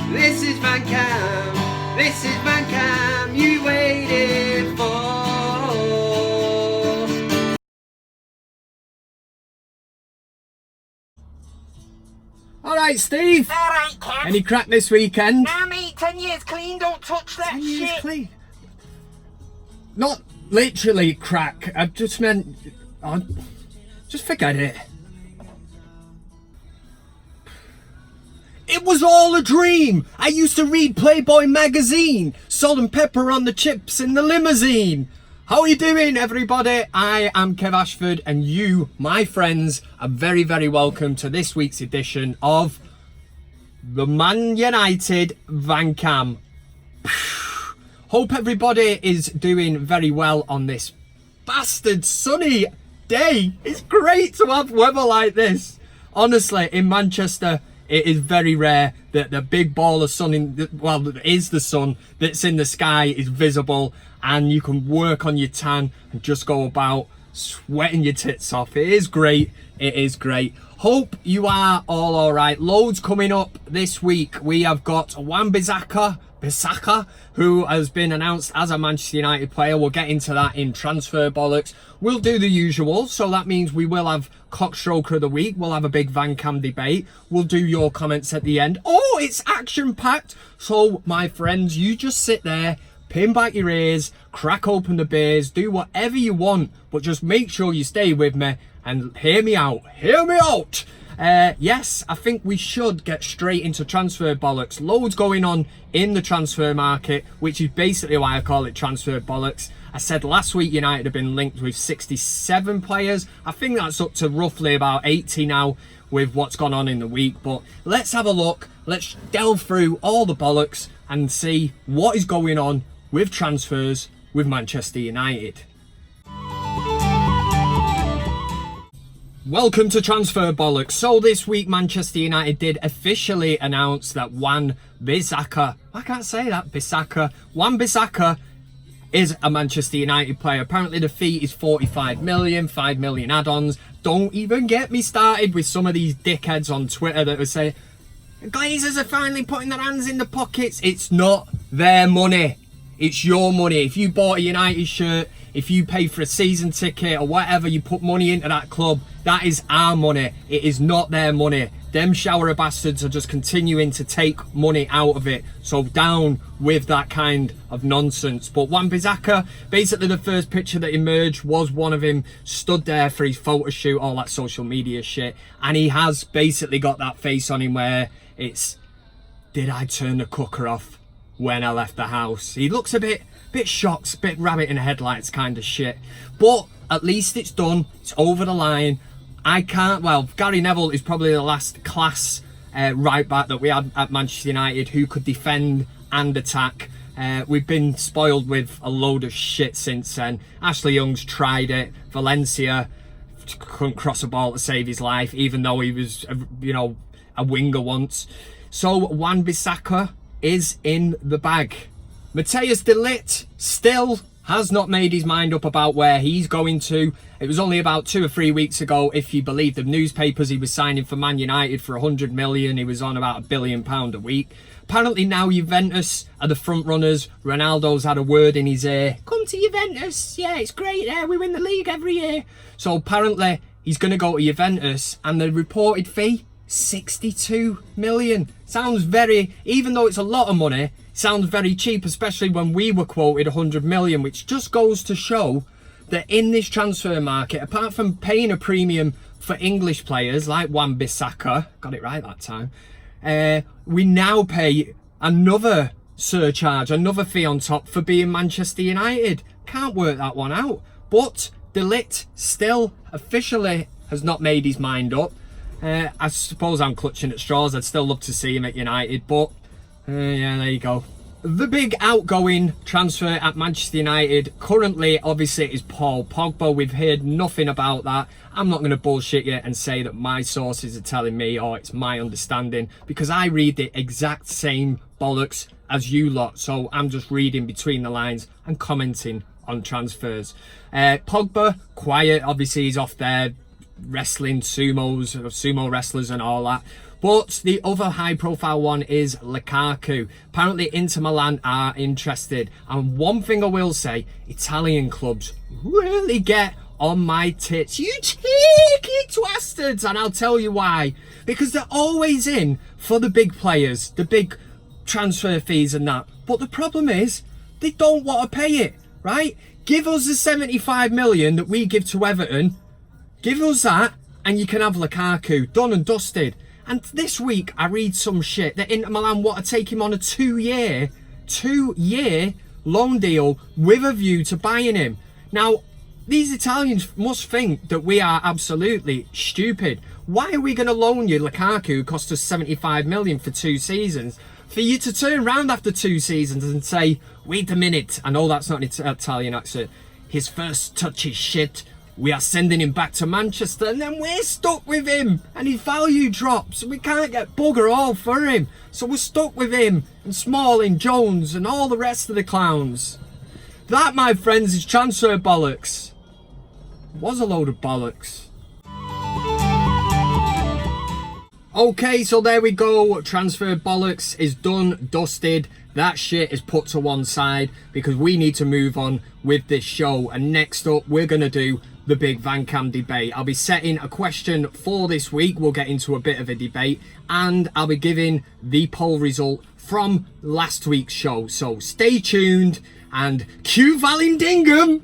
This is VanCam. This is VanCam. You waited for. Alright, Steve. Alright, Cam. Any crack this weekend? Nah, mate, 10 years clean, don't touch that 10 years shit. clean. Not literally crack. I just meant. Just forget it. It was all a dream. I used to read Playboy magazine. Salt and pepper on the chips in the limousine. How are you doing, everybody? I am Kev Ashford, and you, my friends, are very, very welcome to this week's edition of the ManUtd VanCam. Hope everybody is doing very well on this bastard sunny day. It's great to have weather like this. Honestly, in Manchester, it is very rare that the big ball of sun is the sun that's in the sky is visible, and you can work on your tan and just go about sweating your tits off. It is great. It is great. Hope you are all right. Loads coming up this week. We have got Wan-Bissaka, who has been announced as a Manchester United player. We'll get into that in Transfer Bollocks. We'll do the usual, so that means we will have CockStroker of the week. We'll have a big VanCam debate. We'll do your comments at the end. Oh, it's action-packed. So, my friends, you just sit there, pin back your ears, crack open the beers, do whatever you want, but just make sure you stay with me and hear me out. Hear me out! Yes, I think we should get straight into Transfer Bollocks. Loads going on in the transfer market, which is basically why I call it Transfer Bollocks. I said last week United have been linked with 67 players. I think that's up to roughly about 80 now with what's gone on in the week. But let's have a look. Let's delve through all the bollocks and see what is going on with transfers with Manchester United. Welcome to Transfer Bollocks. So this week Manchester United did officially announce that Wan-Bissaka, I can't say that, Wan-Bissaka is a Manchester United player. Apparently the fee is 45 million, 5 million add-ons. Don't even get me started with some of these dickheads on Twitter that would say, Glazers are finally putting their hands in the pockets. It's not their money. It's your money. If you bought a United shirt, if you pay for a season ticket or whatever, you put money into that club, that is our money. It is not their money. Them shower bastards are just continuing to take money out of it. So down with that kind of nonsense. But Wan-Bissaka, basically the first picture that emerged was one of him stood there for his photo shoot, all that social media shit. And he has basically got that face on him where it's, did I turn the cooker off when I left the house? He looks a bit shocked, a bit rabbit in the headlights kind of shit. But at least it's done. It's over the line. Gary Neville is probably the last class right back that we had at Manchester United who could defend and attack. We've been spoiled with a load of shit since then. Ashley Young's tried it. Valencia couldn't cross a ball to save his life, even though he was, a winger once. So Wan-Bissaka is in the bag. Matthias de Ligt still has not made his mind up about where he's going to. It was only about 2 or 3 weeks ago, if you believe the newspapers, he was signing for Man United for 100 million. He was on about £1 billion a week. Apparently now Juventus are the front runners. Ronaldo's had a word in his ear. Come to Juventus. Yeah, it's great there. We win the league every year. So apparently he's going to go to Juventus, and the reported fee, 62 million. Sounds very, even though it's a lot of money, sounds very cheap, especially when we were quoted 100 million, which just goes to show that in this transfer market, apart from paying a premium for English players like Wan-Bissaka, got it right that time, we now pay another surcharge, another fee on top for being Manchester United. Can't work that one out. But de Ligt still officially has not made his mind up. I suppose I'm clutching at straws. I'd still love to see him at United, but yeah, there you go. The big outgoing transfer at Manchester United currently, obviously, is Paul Pogba. We've heard nothing about that. I'm not going to bullshit you and say that my sources are telling me or it's my understanding, because I read the exact same bollocks as you lot. So I'm just reading between the lines and commenting on transfers. Pogba, quiet. Obviously, he's off there wrestling sumo wrestlers and all that. But the other high-profile one is Lukaku. Apparently, Inter Milan are interested. And one thing I will say, Italian clubs really get on my tits. You cheeky twistards! And I'll tell you why. Because they're always in for the big players, the big transfer fees and that. But the problem is, they don't want to pay it, right? Give us the 75 million that we give to Everton. Give us that, and you can have Lukaku. Done and dusted. And this week, I read some shit that Inter Milan want to take him on a two-year loan deal with a view to buying him. Now, these Italians must think that we are absolutely stupid. Why are we going to loan you Lukaku, who cost us 75 million for 2 seasons, for you to turn around after 2 seasons and say, wait a minute, I know that's not an Italian accent, his first touch is shit, we are sending him back to Manchester, and then we're stuck with him, and his value drops, we can't get bugger all for him, so we're stuck with him, and Smalling, Jones, and all the rest of the clowns. That, my friends, is Transfer Bollocks. It was a load of bollocks. Okay, so there we go. Transfer Bollocks is done, dusted. That shit is put to one side because we need to move on with this show. And next up, we're going to do the Big VanCam Debate. I'll be setting a question for this week. We'll get into a bit of a debate. And I'll be giving the poll result from last week's show. So stay tuned and cue Valindingham.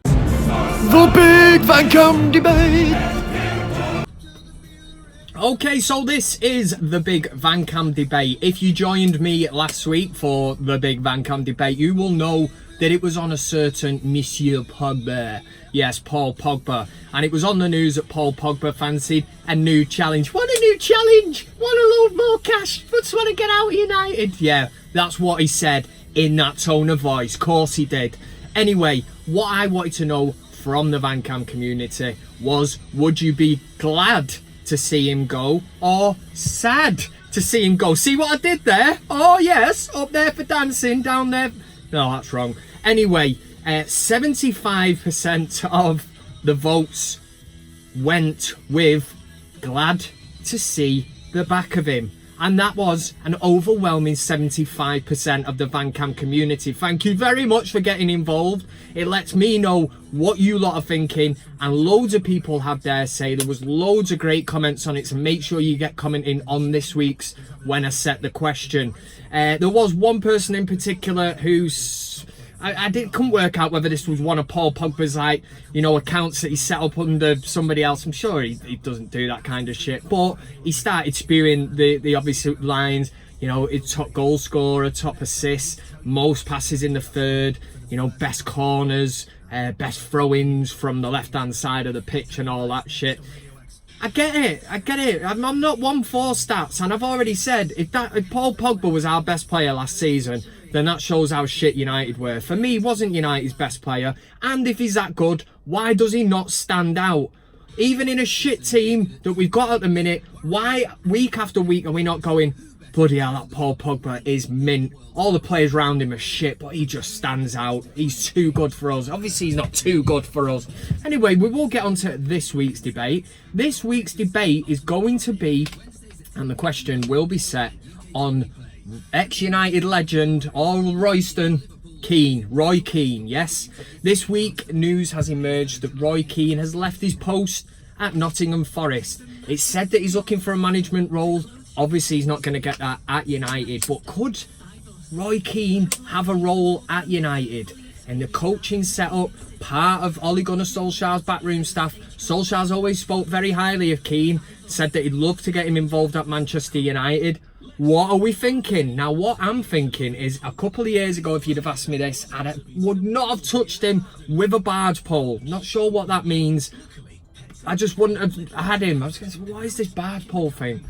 The Big VanCam Debate. Okay, so this is the Big VanCam Debate. If you joined me last week for the Big VanCam Debate, you will know that it was on a certain Monsieur Pogba. Yes, Paul Pogba. And it was on the news that Paul Pogba fancied a new challenge. What a new challenge! Want a load more cash? Just want to get out of United. Yeah, that's what he said in that tone of voice. Of course he did. Anyway, what I wanted to know from the VanCam community was, would you be glad to see him go or sad to see him go? See what I did there? Oh yes, up there for dancing, down there. No, that's wrong. Anyway, 75% of the votes went with glad to see the back of him. And that was an overwhelming 75% of the VanCam community. Thank you very much for getting involved. It lets me know what you lot are thinking. And loads of people have their say. There was loads of great comments on it. So make sure you get commenting on this week's when I set the question. There was one person in particular who's... I couldn't work out whether this was one of Paul Pogba's, like, you know, accounts that he set up under somebody else. I'm sure he doesn't do that kind of shit. But he started spewing the obvious lines, you know, it's top goal scorer, top assists, most passes in the third, you know, best corners, best throw-ins from the left-hand side of the pitch and all that shit. I get it. I'm not one for stats, and I've already said, if Paul Pogba was our best player last season, then that shows how shit United were. For me, he wasn't United's best player, and if he's that good, why does he not stand out? Even in a shit team that we've got at the minute, why week after week are we not going, bloody hell, that Paul Pogba is mint. All the players around him are shit, but he just stands out. He's too good for us. Obviously, he's not too good for us. Anyway, we will get on to this week's debate. This week's debate is going to be, and the question will be set on ex-United legend, Roy Keane, yes. This week, news has emerged that Roy Keane has left his post at Nottingham Forest. It's said that he's looking for a management role. Obviously, he's not going to get that at United, but could Roy Keane have a role at United? And the coaching setup, part of Ole Gunnar Solskjaer's backroom staff. Solskjaer's always spoke very highly of Keane, said that he'd love to get him involved at Manchester United. What are we thinking? Now, what I'm thinking is, a couple of years ago, if you'd have asked me this, I would not have touched him with a barge pole. Not sure what that means. I just wouldn't have had him. I was going to say, what is this barge pole thing?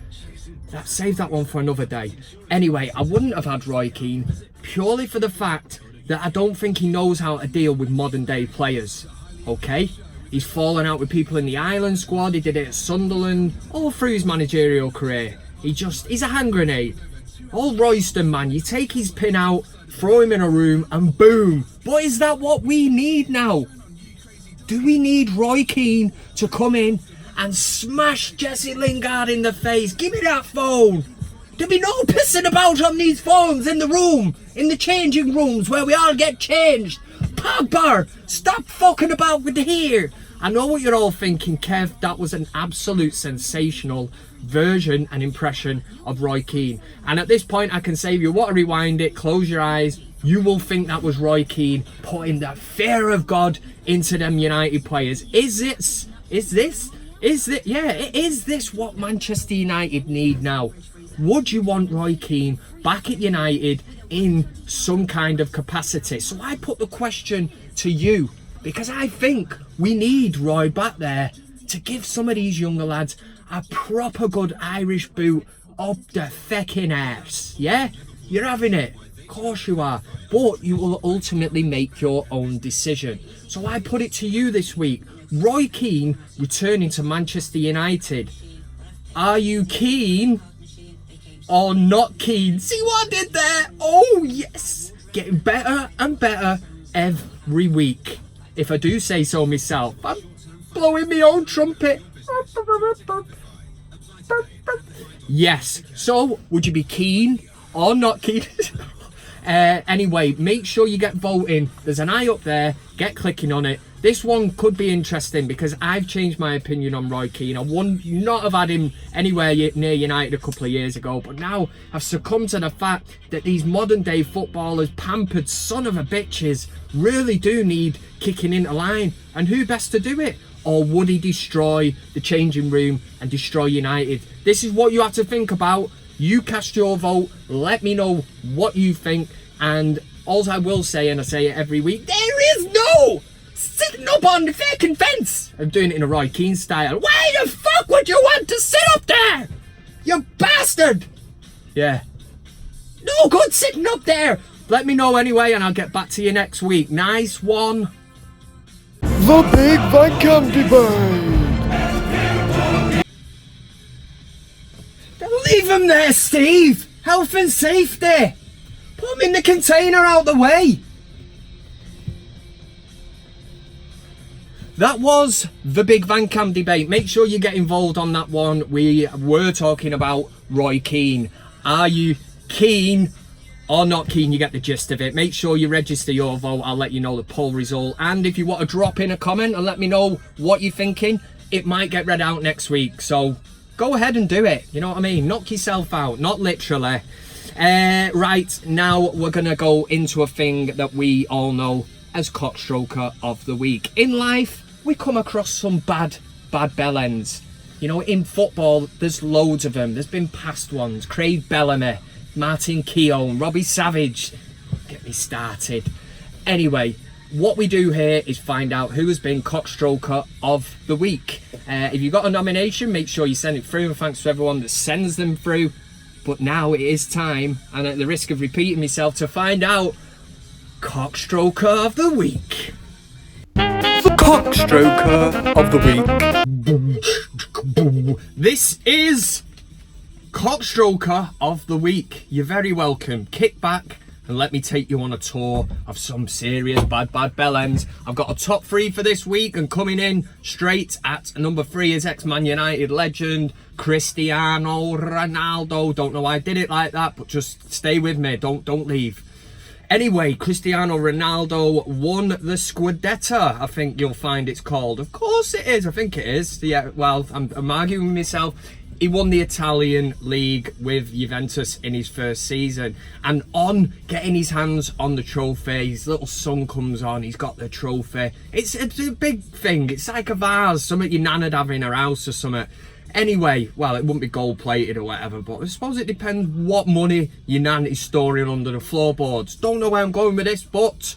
Save that one for another day. Anyway, I wouldn't have had Roy Keane purely for the fact that I don't think he knows how to deal with modern day players. Okay? He's fallen out with people in the Ireland squad. He did it at Sunderland, all through his managerial career. He's a hand grenade. Old Royston, man, you take his pin out, throw him in a room, and boom. But is that what we need now? Do we need Roy Keane to come in and smash Jesse Lingard in the face? Give me that phone. There'll be no pissing about on these phones in the room, in the changing rooms where we all get changed. Pogba, stop fucking about with the hair. I know what you're all thinking, Kev. That was an absolute sensational version and impression of Roy Keane. And at this point, I can say if you want to rewind it, close your eyes. You will think that was Roy Keane putting the fear of God into them United players. Is this what Manchester United need now? Would you want Roy Keane back at United in some kind of capacity? So I put the question to you, because I think we need Roy back there to give some of these younger lads a proper good Irish boot up the fecking arse. Yeah? You're having it. Of course you are. But you will ultimately make your own decision. So I put it to you this week. Roy Keane returning to Manchester United. Are you keen or not keen? See what I did there? Oh yes! Getting better and better every week. If I do say so myself. I'm blowing my own trumpet. Yes. So, would you be keen or not keen? Anyway, make sure you get voting. There's an eye up there. Get clicking on it. This one could be interesting because I've changed my opinion on Roy Keane. I would not have had him anywhere near United a couple of years ago, but now I've succumbed to the fact that these modern day footballers, pampered son of a bitches, really do need kicking into line. And who best to do it? Or would he destroy the changing room and destroy United? This is what you have to think about. You cast your vote. Let me know what you think. And all I will say, and I say it every week, there is no sitting up on the fucking fence. I'm doing it in a Roy Keane style. Why the fuck would you want to sit up there? You bastard! Yeah. No good sitting up there. Let me know anyway, and I'll get back to you next week. Nice one. The Big VanCam Debate. Don't leave him there, Steve. Health and safety. Put him in the container out the way. That was the Big VanCam Debate. Make sure you get involved on that one. We were talking about Roy Keane. Are you keen or not keen? You get the gist of it. Make sure you register your vote. I'll let you know the poll result. And if you want to drop in a comment and let me know what you're thinking, it might get read out next week. So go ahead and do it. You know what I mean? Knock yourself out. Not literally. Right, now we're going to go into a thing that we all know as CockStroker of the Week. In life, we come across some bad bell ends. You know, in football, there's loads of them. There's been past ones. Craig Bellamy, Martin Keown, Robbie Savage. Get me started. Anyway, what we do here is find out who has been CockStroker of the Week. If you've got a nomination, make sure you send it through, and thanks to everyone that sends them through. But now it is time, and at the risk of repeating myself, to find out CockStroker of the Week. The CockStroker of the Week. This is CockStroker of the Week. You're very welcome. Kick back and let me take you on a tour of some serious bad bell ends. I've got a top 3 for this week, and coming in straight at number 3 is ex-Man United legend Cristiano Ronaldo. Don't know why I did it like that, but just stay with me. Don't leave. Anyway, Cristiano Ronaldo won the Scudetto, I think you'll find it's called. Of course it is, I think it is. Yeah, well, I'm arguing with myself. He won the Italian league with Juventus in his first season. And on getting his hands on the trophy, his little son comes on, he's got the trophy. It's a big thing. It's like a vase, something your nana'd have in her house or something. Anyway, well, it wouldn't be gold plated or whatever, but I suppose it depends what money your nan is storing under the floorboards. Don't know where I'm going with this, but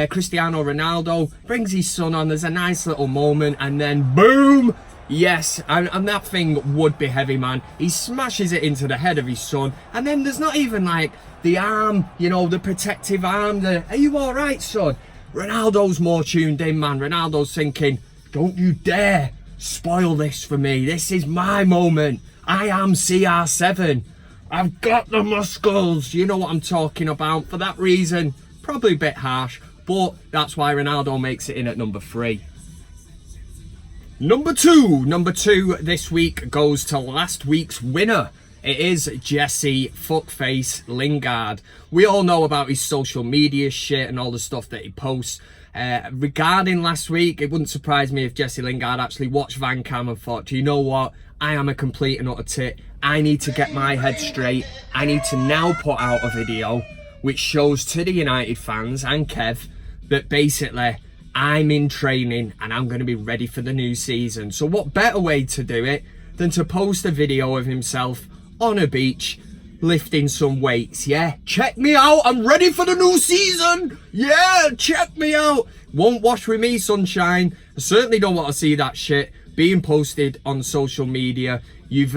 Cristiano Ronaldo brings his son on. There's a nice little moment, and then boom! Yes, and that thing would be heavy, man. He smashes it into the head of his son, and then there's not even like the arm, you know, the protective arm. Are you all right, son? Ronaldo's more tuned in, man. Ronaldo's thinking, don't you dare spoil this for me. This is my moment. I am CR7. I've got the muscles. You know what I'm talking about. For that reason, probably a bit harsh, but that's why Ronaldo makes it in at number 3. Number two this week goes to last week's winner. It is Jesse Fuckface Lingard. We all know about his social media shit and all the stuff that he posts. Regarding last week, it wouldn't surprise me if Jesse Lingard actually watched VanCam and thought, do you know what? I am a complete and utter tit. I need to get my head straight. I need to now put out a video which shows to the United fans and Kev that basically I'm in training and I'm going to be ready for the new season. So what better way to do it than to post a video of himself on a beach lifting some weights? Yeah, check me out, I'm ready for the new season. Yeah, check me out. Won't wash with me, sunshine. I certainly don't want to see that shit being posted on social media. You've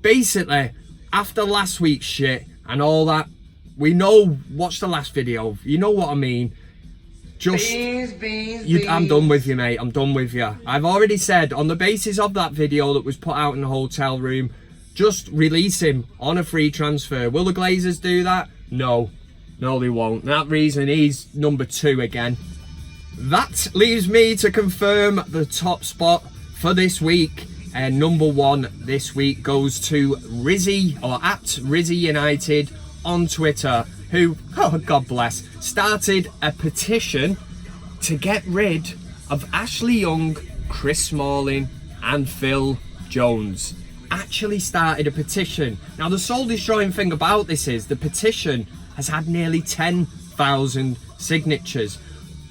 basically, after last week's shit and all that, we know, watch the last video, you know what I mean. Just, I'm done with you, mate. I'm done with you. I've already said, on the basis of that video that was put out in the hotel room, just release him on a free transfer. Will the Glazers do that? No. No, they won't. That reason he's number 2 again. That leaves me to confirm the top spot for this week. And number 1 this week goes to Rizzy, or at Rizzy United on Twitter, who, oh God bless, started a petition to get rid of Ashley Young, Chris Smalling and Phil Jones. Actually started a petition. Now the soul destroying thing about this is the petition has had nearly 10,000 signatures.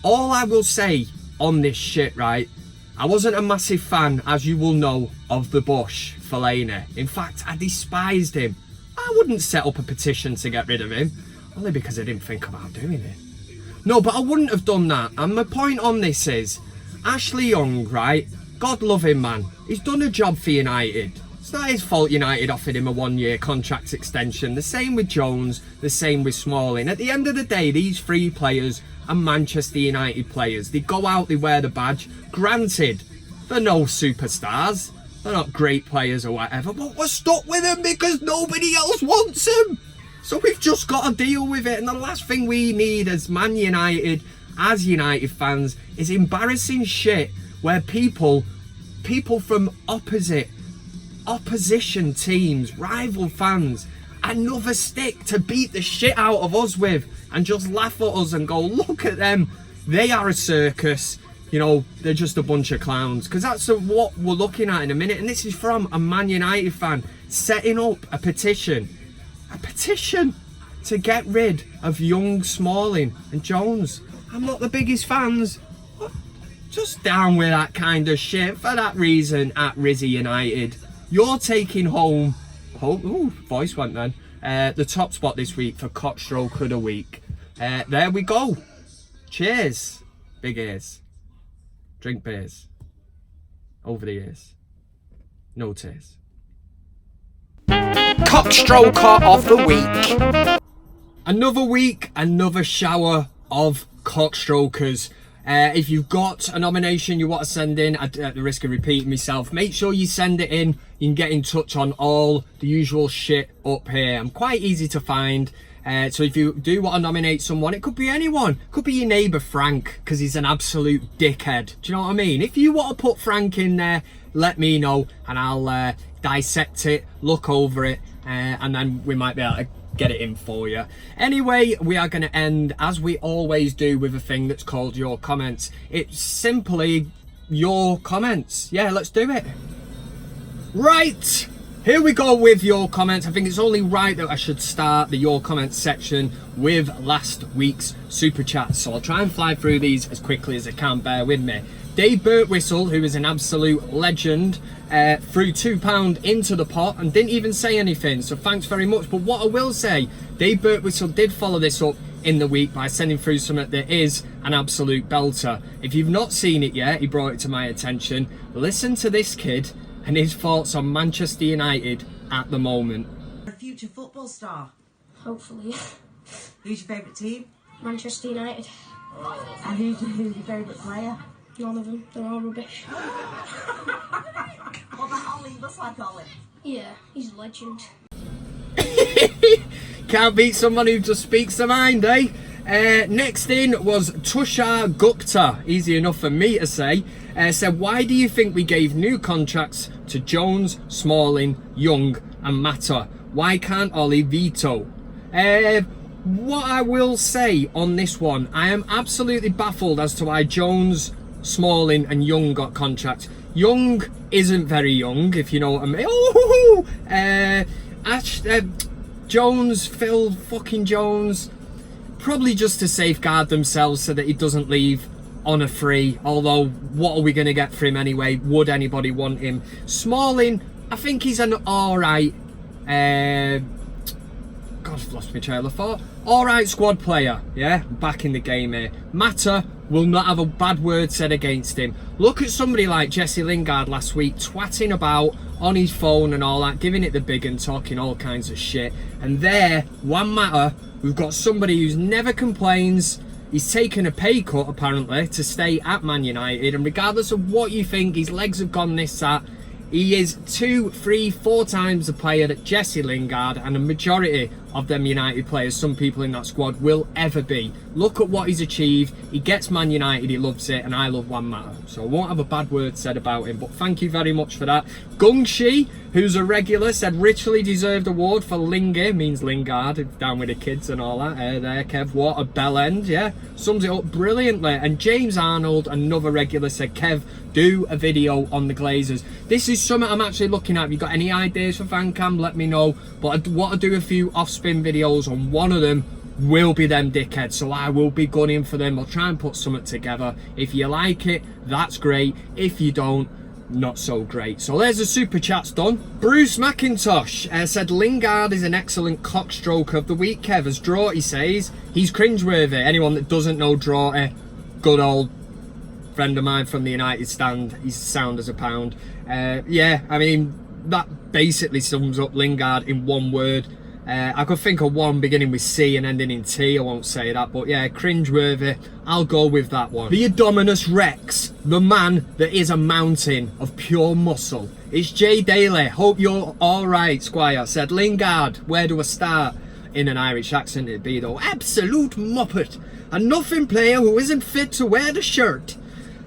All I will say on this shit, right, I wasn't a massive fan, as you will know, of the Bush Fellaini. In fact, I despised him. I wouldn't set up a petition to get rid of him, only because I didn't think about doing it. No, but I wouldn't have done that. And my point on this is, Ashley Young, right, God love him, man. He's done a job for United. It's not his fault United offered him a 1-year contract extension. The same with Jones, the same with Smalling. At the end of the day, these 3 players are Manchester United players. They go out, they wear the badge. Granted, they're no superstars. They're not great players or whatever, but we're stuck with them because nobody else wants them. So we've just got to deal with it. And the last thing we need as Man United, as United fans, is embarrassing shit where people from opposition teams, rival fans, another stick to beat the shit out of us with and just laugh at us and go, look at them, they are a circus. You know, they're just a bunch of clowns. Because that's what we're looking at in a minute. And this is from a Man United fan setting up a petition to get rid of Young, Smalling and Jones. I'm not the biggest fans, but just down with that kind of shit. For that reason, at Rizzy United, you're taking home, voice went then, the top spot this week for CockStroker of the week. There we go. Cheers, big ears. Drink beers. Over the years. No tears. CockStroker of the week. Another week, another shower of cockstrokers. If you've got a nomination you want to send in, at the risk of repeating myself, make sure you send it in. You can get in touch on all the usual shit up here. I'm quite easy to find. So if you do want to nominate someone, it could be anyone. It could be your neighbour Frank, because he's an absolute dickhead. Do you know what I mean? If you want to put Frank in there, let me know and I'll dissect it, look over it, and then we might be able to get it in for you. Anyway, we are going to end, as we always do, with a thing that's called your comments. It's simply your comments. Yeah, let's do it. Right. Here we go with your comments. I think it's only right that I should start the your comments section with last week's super chats. So I'll try and fly through these as quickly as I can, bear with me. Dave Birtwhistle, who is an absolute legend, threw £2 into the pot and didn't even say anything, so thanks very much. But what I will say, Dave Birtwhistle did follow this up in the week by sending through something that is an absolute belter. If you've not seen it yet, he brought it to my attention. Listen to this kid and his thoughts on Manchester United at the moment. A future football star. Hopefully. Who's your favourite team? Manchester United. And who's your favourite player? None of them. They're all rubbish. What about Ollie? What's like Ollie? Yeah, he's a legend. Can't beat someone who just speaks their mind, eh? Next in was Tushar Gupta. Easy enough for me to say. Said, why do you think we gave new contracts to Jones, Smalling, Young and Mata? Why can't Ollie veto? What I will say on this one, I am absolutely baffled as to why Jones, Smalling and Young got contracts. Young isn't very young, if you know what I mean. Jones, Phil fucking Jones, probably just to safeguard themselves so that he doesn't leave on a free. Although, what are we going to get for him anyway? Would anybody want him? Smalling, I think he's an alright, God, I've lost my trail of thought. Alright squad player, yeah, back in the game here. Mata will not have a bad word said against him. Look at somebody like Jesse Lingard last week, twatting about on his phone and all that, giving it the big and talking all kinds of shit. And there, one matter, we've got somebody who's never complains. He's taken a pay cut, apparently, to stay at Man United. And regardless of what you think, his legs have gone this, that. He is 2, 3, 4 times the player that Jesse Lingard and a majority of them United players, some people in that squad, will ever be. Look at what he's achieved. He gets Man United, he loves it, and I love Wan Matter. So I won't have a bad word said about him, but thank you very much for that. Gungshi, who's a regular, said richly deserved award for Lingy, means Lingard, down with the kids and all that. There, Kev, what a bell end, yeah? Sums it up brilliantly. And James Arnold, another regular, said, Kev, do a video on the Glazers. This is something I'm actually looking at. If you've got any ideas for VanCam, let me know. But I want to do a few off-spin videos, and one of them will be them dickheads, so I will be gunning for them. I'll try and put something together. If you like it, that's great. If you don't, not so great. So there's the super chats done. Bruce McIntosh said Lingard is an excellent cockstroker of the week, Kev. As Droughty says, he's cringeworthy. Anyone that doesn't know Droughty, good old friend of mine from the United stand, he's sound as a pound. Yeah, I mean, that basically sums up Lingard in one word. I could think of one beginning with C and ending in T, I won't say that, but yeah, cringeworthy, I'll go with that one. The Indominus Rex, the man that is a mountain of pure muscle. It's Jay Daly, hope you're alright, Squire, said Lingard, where do I start? In an Irish accent it'd be though, absolute muppet, a nothing player who isn't fit to wear the shirt.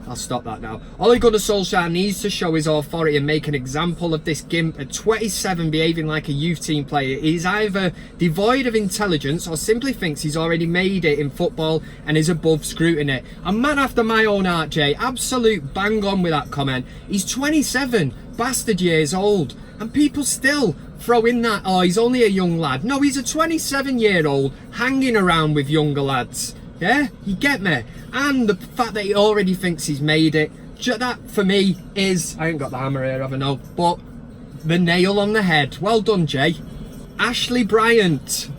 I'll stop that now. Ole Gunnar Solskjaer needs to show his authority and make an example of this gimp at 27 behaving like a youth team player. He's either devoid of intelligence or simply thinks he's already made it in football and is above scrutiny. A man after my own heart, Jay. Absolute bang on with that comment. He's 27 bastard years old and people still throw in that, oh, he's only a young lad. No, he's a 27-year-old hanging around with younger lads. Yeah, you get me? And the fact that he already thinks he's made it, that for me is, I ain't got the hammer here, have I know, but the nail on the head. Well done, Jay. Ashley Bryant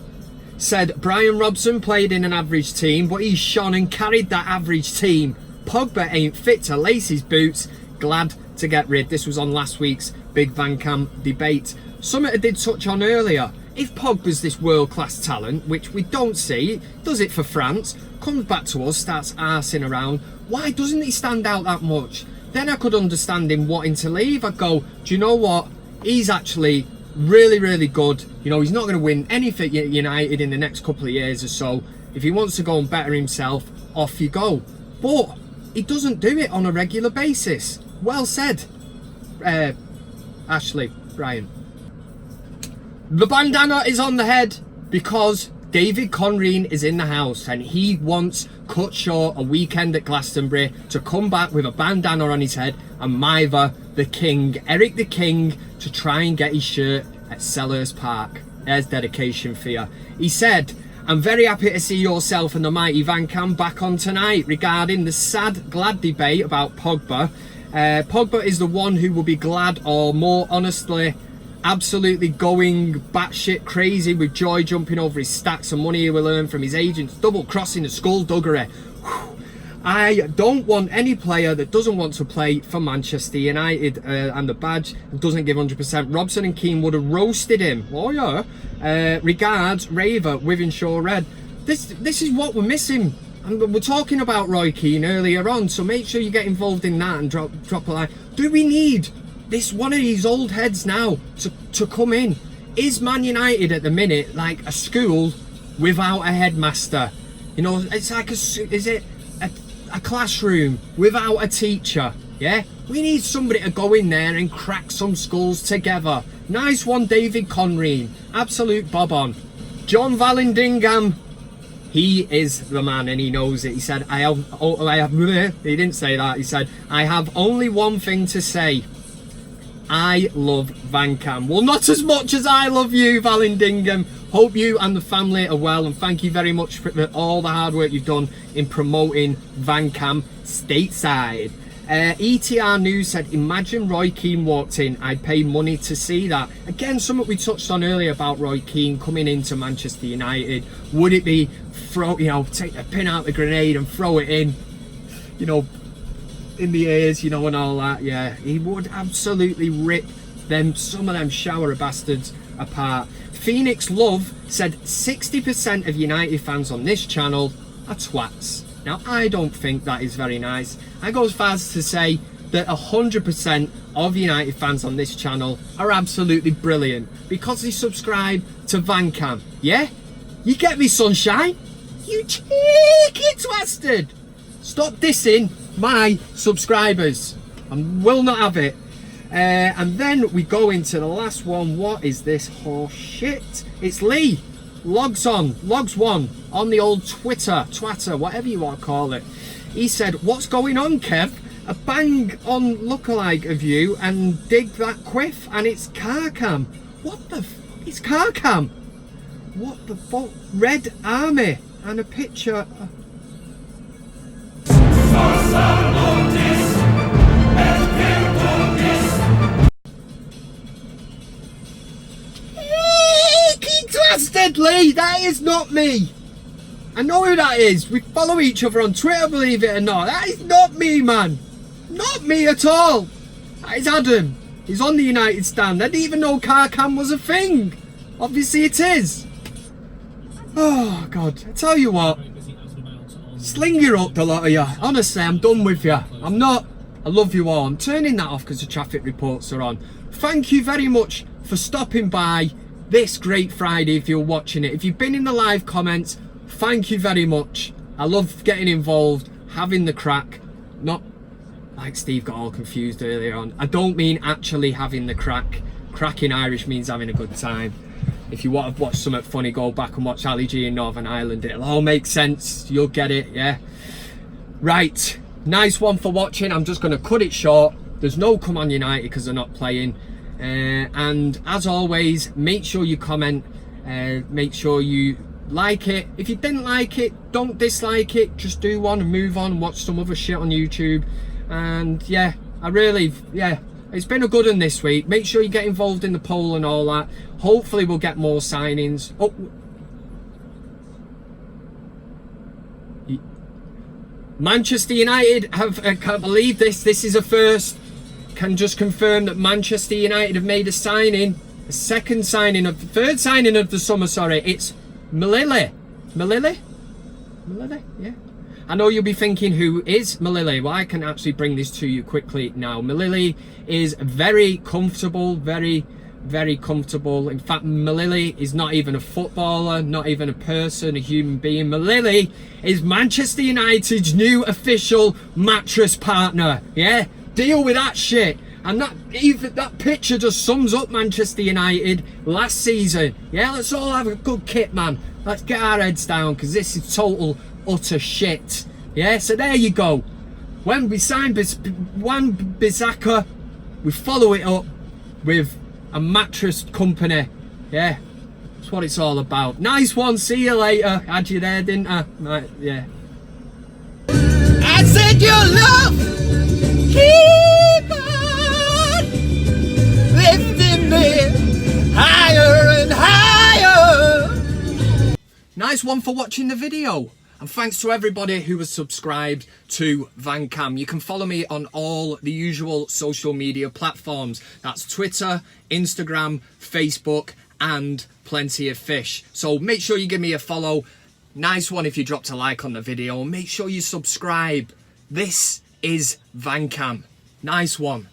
said Brian Robson played in an average team, but he's shone and carried that average team. Pogba ain't fit to lace his boots. Glad to get rid. This was on last week's Big VanCam Debate. Something I did touch on earlier. If Pogba's this world-class talent, which we don't see, does it for France, comes back to us, starts arsing around, why doesn't he stand out that much? Then I could understand him wanting to leave. I'd go, do you know what? He's actually really, really good. You know, he's not going to win anything at United in the next couple of years or so. If he wants to go and better himself, off you go. But he doesn't do it on a regular basis. Well said, Ashley Bryant. The bandana is on the head because David Conreen is in the house and he wants cut short a weekend at Glastonbury to come back with a bandana on his head and Maeva the King, Eric the King, to try and get his shirt at Selhurst Park. There's dedication for you. He said, I'm very happy to see yourself and the mighty VanCam back on tonight regarding the sad glad debate about Pogba. Pogba is the one who will be glad, or more honestly, absolutely going batshit crazy with joy, jumping over his stacks of money he will earn from his agents, double crossing the skullduggery. I don't want any player that doesn't want to play for Manchester United and the badge and doesn't give 100%. Robson and Keane would have roasted him. Oh yeah. Regards, Raver, Wivenshaw Red. This is what we're missing. And we're talking about Roy Keane earlier on, so make sure you get involved in that and drop a line. Do we need this one of these old heads now to come in? Is Man United at the minute like a school without a headmaster? You know, it's like is it a classroom without a teacher? Yeah, we need somebody to go in there and crack some skulls together. Nice one, David Conreen. Absolute bob on. John Vallandigham. He is the man and he knows it. He said, he didn't say that. He said, I have only one thing to say. I love VanCam. Well, not as much as I love you, Vallandigham. Hope you and the family are well, and thank you very much for all the hard work you've done in promoting VanCam stateside. ETR News said, imagine Roy Keane walked in. I'd pay money to see that. Again, something we touched on earlier about Roy Keane coming into Manchester United. Would it be take the pin out the grenade and throw it in, in the ears, and all that? Yeah, he would absolutely rip some of them shower bastards apart. Phoenix Love said 60% of United fans on this channel are twats. Now, I don't think that is very nice. I go as far as to say that 100% of United fans on this channel are absolutely brilliant because they subscribe to VanCam. Yeah? You get me, sunshine? You cheeky bastard! Stop dissing my subscribers. I will not have it. And then we go into the last one. What is this horse shit? It's Lee. Logs one on the old Twitter, whatever you want to call it. He said, what's going on, Kev? A bang on lookalike of you and dig that quiff, and it's car cam. What the it's car cam. What the fuck? Red Army and a picture. Bastard Lee, that is not me. I know who that is. We follow each other on Twitter, believe it or not. That is not me, man. Not me at all. That is Adam. He's on the United stand. I didn't even know car cam was a thing. Obviously it is. Oh God, I tell you what, sling your up, the lot of you. Honestly, I'm done with you. I'm not. I love you all. I'm turning that off because the traffic reports are on. Thank you very much for stopping by this great Friday if you're watching it. If you've been in the live comments, thank you very much. I love getting involved, having the crack. Not like Steve got all confused earlier on. I don't mean actually having the crack. Crack in Irish means having a good time. If you want to watch something funny, go back and watch Ali G in Northern Ireland. It'll all make sense. You'll get it, yeah? Right. Nice one for watching. I'm just going to cut it short. There's no Come On United because they're not playing. And as always, make sure you comment. Make sure you like it. If you didn't like it, don't dislike it. Just do one and move on and watch some other shit on YouTube. And yeah, it's been a good one this week. Make sure you get involved in the poll and all that. Hopefully we'll get more signings. Oh, Manchester United have, I can't believe this is a first. Can just confirm that Manchester United have made a signing, a third signing of the summer, sorry. It's Malili, yeah. I know you'll be thinking, who is Malili? Well, I can actually bring this to you quickly now. Malili is very comfortable, very, very comfortable. In fact, Malili is not even a footballer, not even a person, a human being. Malili is Manchester United's new official mattress partner, yeah? Deal with that shit. And that picture just sums up Manchester United last season. Yeah, let's all have a good kit, man. Let's get our heads down, because this is total utter shit. Yeah, so there you go. When we signed Wan-Bissaka, we follow it up with a mattress company. Yeah, that's what it's all about. Nice one, see you later. Had you there, didn't I? Right, yeah. I said your love, keep on lifting me higher and higher. Nice one for watching the video. And thanks to everybody who has subscribed to VanCam. You can follow me on all the usual social media platforms. That's Twitter, Instagram, Facebook, and Plenty of Fish. So make sure you give me a follow. Nice one if you dropped a like on the video. Make sure you subscribe. This is VanCam. Nice one.